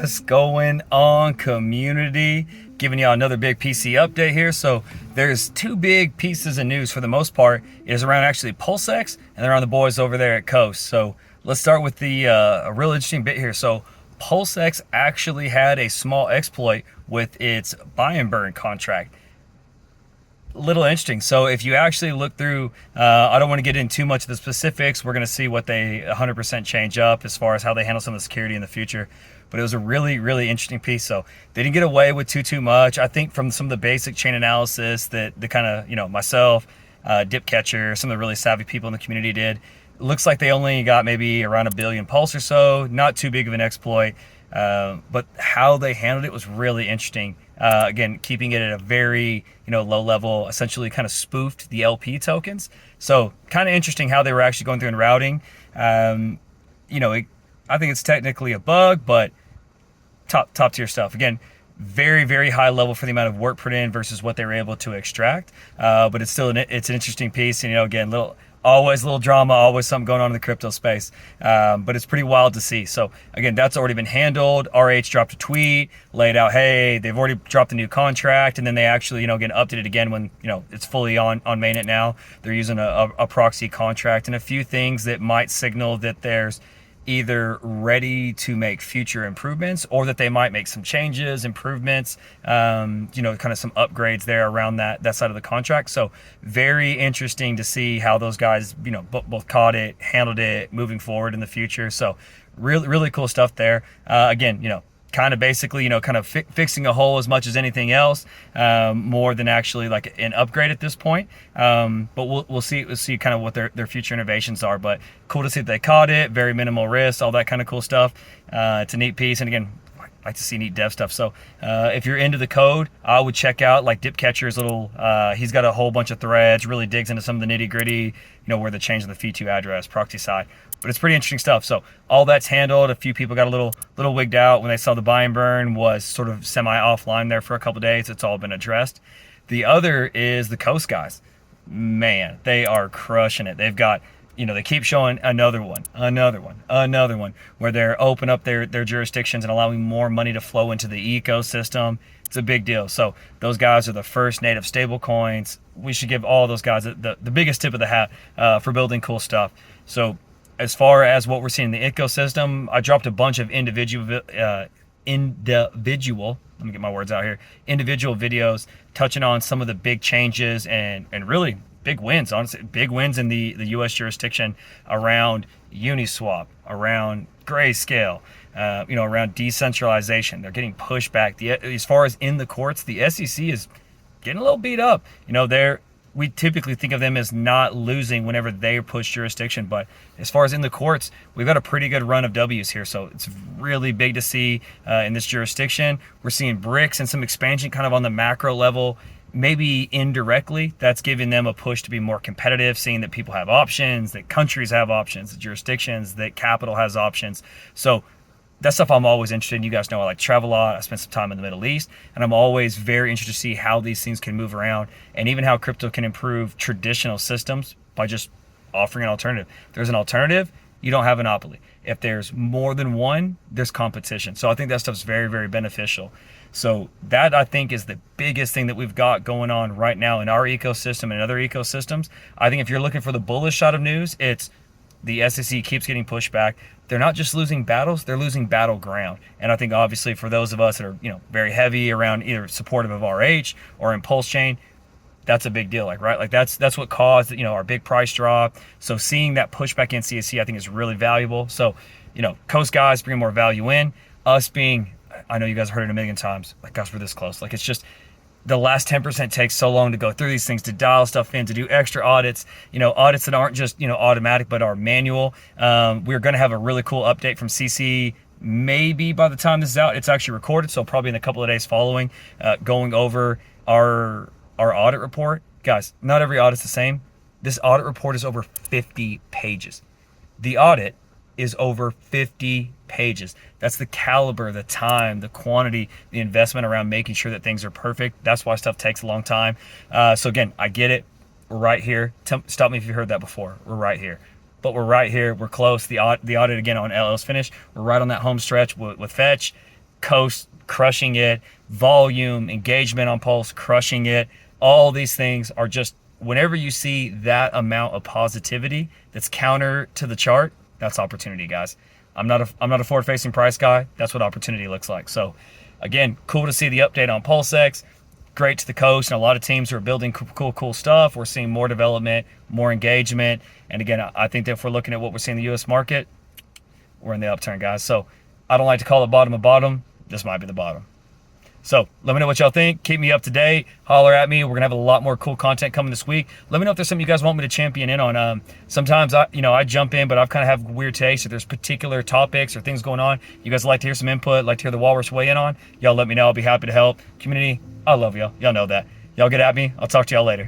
What's going on, community? Giving y'all another big PC update here. So there's two big pieces of news for the most part. It is around actually PulseX and they're on the boys over there at Coast. So let's start with the a real interesting bit here. So PulseX actually had a small exploit with its buy and burn contract. Little interesting. So if you actually look through, I don't want to get into too much of the specifics. We're going to see what they 100% change up as far as how they handle some of the security in the future. But it was a really, really interesting piece. So they didn't get away with too much. I think from some of the basic chain analysis that the kind of, myself, Dip Catcher, some of the really savvy people in the community did, it looks like they only got maybe around 1 billion pulse or so. Not too big of an exploit. But how they handled it was really interesting. Again, keeping it at a very low level, essentially kind of spoofed the LP tokens. So kind of interesting how they were actually going through and routing. I think it's technically a bug, but top tier stuff. Again, very, very high level for the amount of work put in versus what they were able to extract. But it's still it's an interesting piece. And again, always a little drama, always something going on in the crypto space. But it's pretty wild to see. So again, that's already been handled. RH dropped a tweet, laid out, hey, they've already dropped a new contract. And then they actually, again, updated it again when, it's fully on mainnet now. They're using a proxy contract and a few things that might signal that there's either ready to make future improvements or that they might make some changes, improvements, kind of some upgrades there around that side of the contract. So very interesting to see how those guys, both caught it, handled it, moving forward in the future. So really, really cool stuff there. Again, kind of basically, fixing a hole as much as anything else, more than actually like an upgrade at this point. But we'll see kind of what their future innovations are. But cool to see that they caught it, very minimal risk, all that kind of cool stuff. It's a neat piece. And again, I like to see neat dev stuff. So if you're into the code, I would check out like Dip Catcher's little, he's got a whole bunch of threads, really digs into some of the nitty gritty, where the change in the fee2 address, proxy side. But it's pretty interesting stuff. So all that's handled. A few people got a little wigged out when they saw the buy and burn was sort of semi offline there for a couple of days. It's all been addressed. The other is the Coast guys. Man, they are crushing it. They've got, they keep showing another one, where they're open up their jurisdictions and allowing more money to flow into the ecosystem. It's a big deal. So those guys are the first native stable coins. We should give all those guys the biggest tip of the hat for building cool stuff. So as far as what we're seeing in the ecosystem, I dropped a bunch of individual, let me get my words out here, individual videos touching on some of the big changes and really big wins, honestly, big wins in the U.S. jurisdiction around Uniswap, around Grayscale, around decentralization. They're getting pushed back. As far as in the courts, the SEC is getting a little beat up. We typically think of them as not losing whenever they push jurisdiction. But as far as in the courts, we've got a pretty good run of W's here. So it's really big to see in this jurisdiction. We're seeing bricks and some expansion kind of on the macro level, maybe indirectly. That's giving them a push to be more competitive, seeing that people have options, that countries have options, that jurisdictions, that capital has options. So that's stuff I'm always interested in. You guys know I like to travel a lot. I spent some time in the Middle East, and I'm always very interested to see how these things can move around and even how crypto can improve traditional systems by just offering an alternative. If there's an alternative, you don't have a monopoly. If there's more than one, there's competition. So I think that stuff's very, very beneficial. So that, I think, is the biggest thing that we've got going on right now in our ecosystem and other ecosystems. I think if you're looking for the bullish side of news, it's the SEC keeps getting pushed back. They're not just losing battles, they're losing battleground. And I think obviously for those of us that are, very heavy around either supportive of RH or in PulseChain, that's a big deal, right? That's what caused, our big price drop. So seeing that pushback in CSC, I think is really valuable. So, Coast guys bring more value in. Us being, I know you guys have heard it a million times, like, gosh, we're this close. Like, it's just, the last 10% takes so long to go through these things, to dial stuff in, to do extra audits, audits that aren't just, automatic, but are manual. We're going to have a really cool update from CC. Maybe by the time this is out, it's actually recorded. So probably in a couple of days following, going over our audit report. Guys, not every audit's the same. This audit report is over 50 pages. The audit is over 50 pages. That's the caliber, the time, the quantity, the investment around making sure that things are perfect. That's why stuff takes a long time. So again, I get it. We're right here. Stop me if you heard that before. We're right here. But we're right here. We're close. The audit again on LL's finished. We're right on that home stretch with Fetch. Coast crushing it, volume, engagement on Pulse crushing it. All these things are just, whenever you see that amount of positivity that's counter to the chart, that's opportunity, guys. I'm not a forward-facing price guy. That's what opportunity looks like. So again, cool to see the update on PulseX. Great to the coast, and a lot of teams are building cool stuff. We're seeing more development, more engagement. And again, I think that if we're looking at what we're seeing in the US market, we're in the upturn, guys. So I don't like to call it bottom of bottom. This might be the bottom. So let me know what y'all think. Keep me up to date. Holler at me. We're gonna have a lot more cool content coming this week. Let me know if there's something you guys want me to champion in on. Sometimes I jump in, but I've kind of have weird taste. If there's particular topics or things going on, you guys like to hear some input, like to hear the WaLLrus weigh in on, y'all let me know. I'll be happy to help. Community, I love y'all. Y'all know that. Y'all get at me. I'll talk to y'all later.